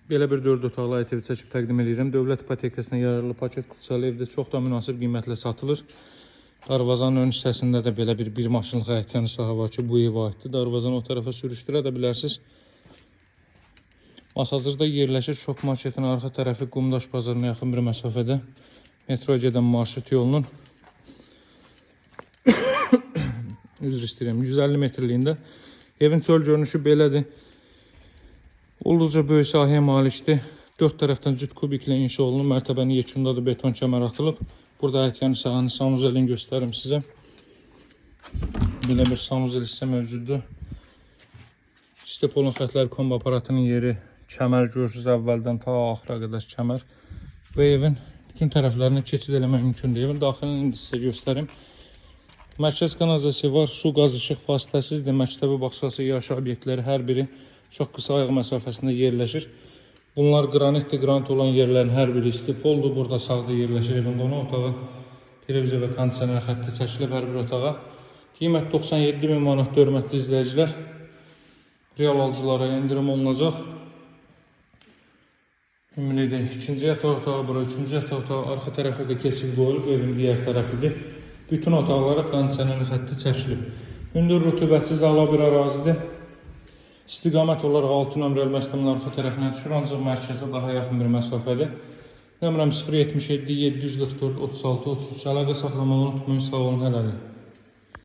Belə bir 4 otaqlı ev çəkib təqdim edirəm. Dövlət ipotekasına yararlı paket kutusalı evdə çox da münasib qiymətlə satılır. Darvazanın ön hissəsində də belə bir maşınlıq həyətyan sahə var ki, bu evə aiddir. Darvazanı o tarafa sürüşdürə də bilərsiniz. Masazırda yerləşir. Şok marketin arxa tərəfi Qumdaş bazarına yaxın bir məsafədə. Metroya gedən marşrut yolunun üzr istəyirəm, 150 metrliyində. Evin çöl görünüşü belədir. Olduqca böyük sahəyə malikdir. 4 tərəfdən cüt kubiklə inşa olunub. Mərtəbənin yekundadır, beton kəmər atılıb. Burada həyətyan sahəni sanuzelini göstərim sizə. Belə bir sanuzel hissə mövcuddur. Stepolun xətləri kombi aparatının yeri, kəmər görürsünüz əvvəldən ta axıra qədər kəmər. Bu evin bütün tərəflərini keçid eləmək mümkündür. Evin daxilini indi sizə göstərim. Mərkəz kanalizasiya var, su, qaz, işıq vasitəsizdir. Məktəbi, bağçası, yaşayış obyektləri hər biri çox qısa ayaq məsafəsində yerləşir. Bunlar qranitdir, qranit olan yerlərin hər biri istipoldur. Burada sağda yerləşir evin qonaq otağı. Televiziya və kondisioner xətti çəkilib hər bir otağa. Qiymət 97.000 manatdır, hörmətli izləyicilər. Real alıcılara endirim olunacaq. Ümumilikdə ikinci yataq otağı, bura üçüncü yataq otağı, arxa tərəfə də keçid qoyulub, evin digər tərəfidir. Bütün otaqlara kondisioner xətti çəkilib. Hündür rütubətsiz ala bir ərazidir. İstiqamət olaraq 6 nömrəli məktəbin arxa tərəfinə düşür, ancaq mərkəzə daha yaxın bir məsafədir. Nömrəm 077 744 36 33. Əlaqə saxlamağı unutmayın, sağ olun, hələlik.